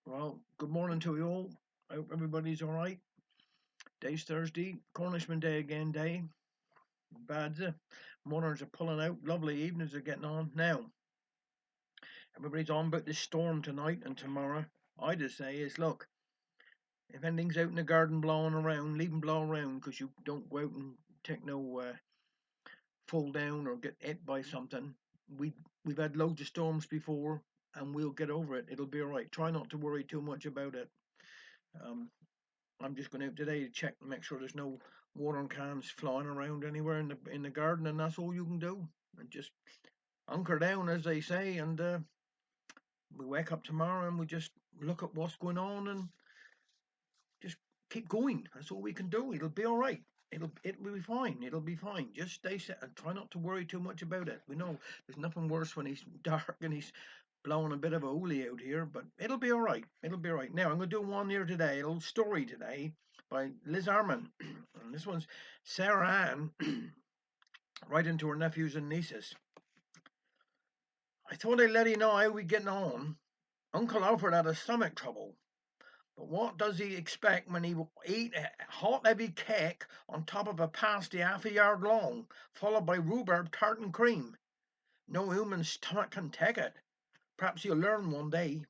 Well, good morning to you all. I hope everybody's all right. Day's Thursday, Cornishman Day again. Bad. Mornings are pulling out. Lovely evenings are getting on. Now, everybody's on about this storm tonight and tomorrow. I just say is look, if anything's out in the garden blowing around, leave them blow around because you don't go out and take no fall down or get hit by something. We we've had loads of storms before, and we'll get over it. It'll be all right. Try not to worry too much about it. Um, I'm just going out today to check and make sure there's no watering cans flying around anywhere in the garden, and that's all you can do. And just hunker down, as they say, and we wake up tomorrow and we just look at what's going on and just keep going. That's all we can do. It'll be all right. It'll be fine. It'll be fine. Just stay set and try not to worry too much about it. We know there's nothing worse when he's dark and he's blowing a bit of a hoolie out here, but it'll be all right. It'll be all right. Now I'm going to do one here today, a little story today by Liz Arman, and this one's Sarah Ann writing to her nephews and nieces. I thought I'd let you know how we getting on. Uncle Alfred had a stomach trouble, but what does he expect when he eat a hot heavy cake on top of a pasty half a yard long, followed by rhubarb tart and cream? No human stomach can take it. Perhaps you'll learn one day.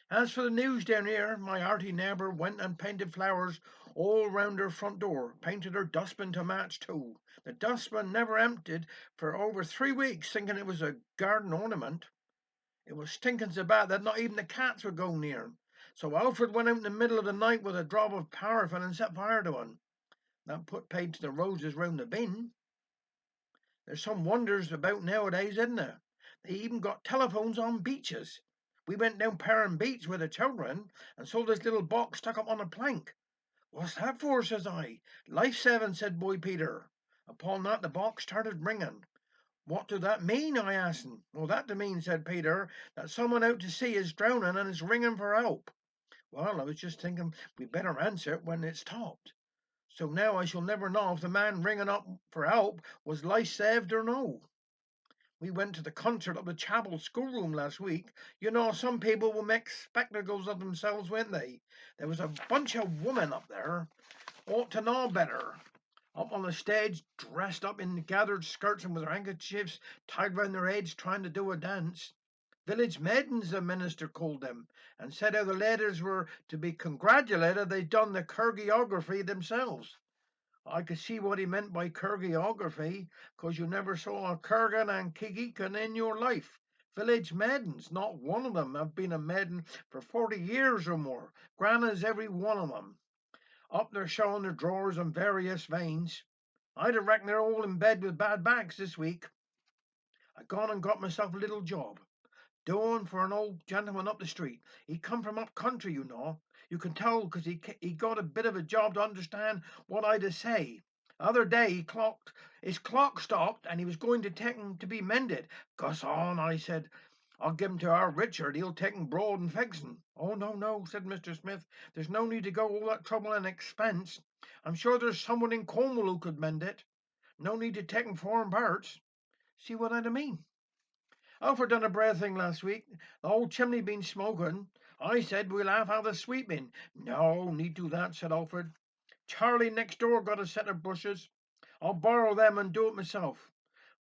As for the news down here, my hearty neighbour went and painted flowers all round her front door, painted her dustbin to match too. The dustbin never emptied for over 3 weeks, thinking it was a garden ornament. It was stinking so bad that not even the cats would go near. So Alfred went out in the middle of the night with a drop of paraffin and set fire to it. That put paid to the roses round the bin. There's some wonders about nowadays, isn't there? They even got telephones on beaches. We went down Perrin Beach with the children and saw this little box stuck up on a plank. What's that for? Says I. Life saving, said Boy Peter. Upon that the box started ringing. What do that mean? I asked him. Well, that to mean, said Peter, that someone out to sea is drowning and is ringing for help. Well, I was just thinking we'd better answer it when it's stopped. So now I shall never know if the man ringing up for help was life saved or no. We went to the concert of the chapel schoolroom last week. You know, some people will make spectacles of themselves, won't they? There was a bunch of women up there, ought to know better. Up on the stage, dressed up in gathered skirts and with their handkerchiefs tied round their heads, trying to do a dance. Village maidens, the minister called them, and said how the ladies were to be congratulated they'd done the choreography themselves. I could see what he meant by choreography, 'cause you never saw a Kurgan and Kikikan in your life. Village maidens, not one of them have been a maiden for 40 years or more. Grandmas, every one of them. Up there showing their drawers and various veins. I'd reckon they're all in bed with bad backs this week. I gone and got myself a little job. Doing for an old gentleman up the street. He come from up country, you know. You can tell 'cause he got a bit of a job to understand what I'd a say. Other day his clock stopped and he was going to take 'em to be mended. Goss on, I said. I'll give 'em to our Richard. He'll take 'em broad and fix 'em. Oh, no, no, said Mr. Smith. There's no need to go all that trouble and expense. I'm sure there's someone in Cornwall who could mend it. No need to take 'em foreign parts. See what I mean? Alfred done a brave thing last week. The whole chimney been smoking. I said we'll have the sweeping. No need do that, said Alfred. Charlie next door got a set of brushes. I'll borrow them and do it myself.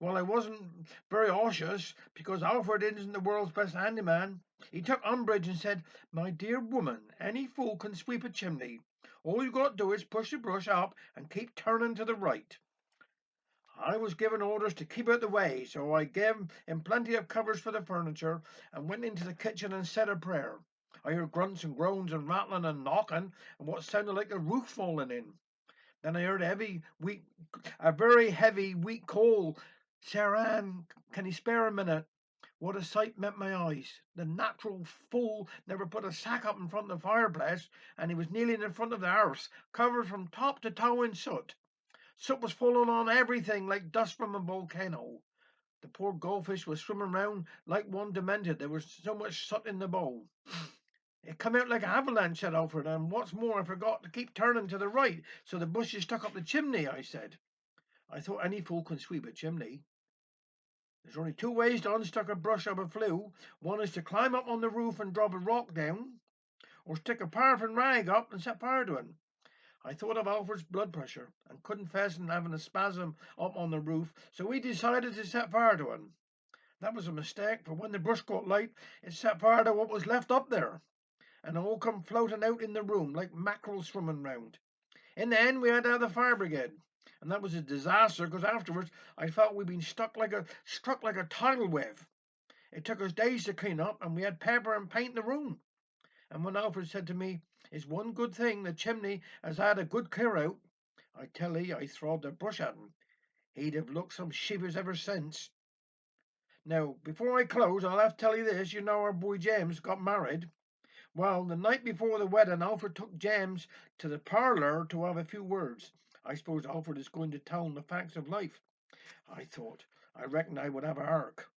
Well, I wasn't very cautious because Alfred isn't the world's best handyman. He took umbrage and said, my dear woman, any fool can sweep a chimney. All you got to do is push the brush up and keep turning to the right. I was given orders to keep out the way, so I gave him plenty of covers for the furniture and went into the kitchen and said a prayer. I heard grunts and groans and rattling and knocking and what sounded like a roof falling in. Then I heard a very heavy, weak call. Sarah Ann, can you spare a minute? What a sight met my eyes. The natural fool never put a sack up in front of the fireplace, and he was kneeling in front of the hearth, covered from top to toe in soot. Soot was falling on everything like dust from a volcano. The poor goldfish was swimming round like one demented. There was so much soot in the bowl. It come out like an avalanche, said Alfred, and what's more, I forgot to keep turning to the right, so the bushes stuck up the chimney, I said. I thought any fool can sweep a chimney. There's only two ways to unstuck a brush of a flue. One is to climb up on the roof and drop a rock down, or stick a paraffin rag up and set fire to it. I thought of Alfred's blood pressure and couldn't face him having a spasm up on the roof, so we decided to set fire to it. That was a mistake, for when the brush got light, it set fire to what was left up there, and it all come floating out in the room like mackerel swimming round. In the end, we had to have the fire brigade, and that was a disaster because afterwards I felt we'd been struck like a tidal wave. It took us days to clean up, and we had paper and paint in the room. And when Alfred said to me, "It's one good thing the chimney has had a good clear out," I tell 'ee I throwed the brush at him. He'd have looked some shivers ever since. Now, before I close, I'll have to tell you this. You know our boy James got married. Well, the night before the wedding, Alfred took James to the parlour to have a few words. I suppose Alfred is going to tell him the facts of life. I thought, I reckon I would have a ark.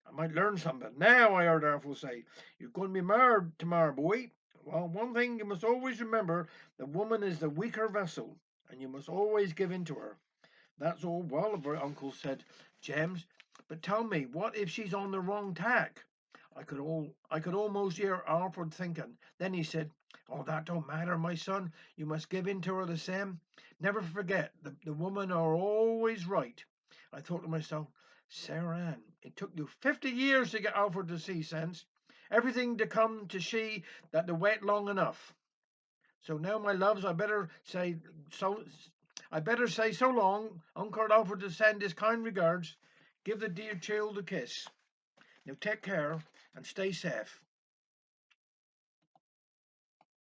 I might learn something. Now, I heard Alfred say, "You're going to be married tomorrow, boy. Well, one thing you must always remember, the woman is the weaker vessel, and you must always give in to her." "That's all well, Uncle," said James, "but tell me, what if she's on the wrong tack?" I could almost hear Alfred thinking. Then he said, "Oh, that don't matter, my son. You must give in to her the same. Never forget, the women are always right." I thought to myself, Sarah Ann, it took you 50 years to get Alfred to see sense. Everything to come to she that to wait long enough. So now, my loves, so. I better say so long. Uncle Alfred to send his kind regards. Give the dear child a kiss. Now take care and stay safe.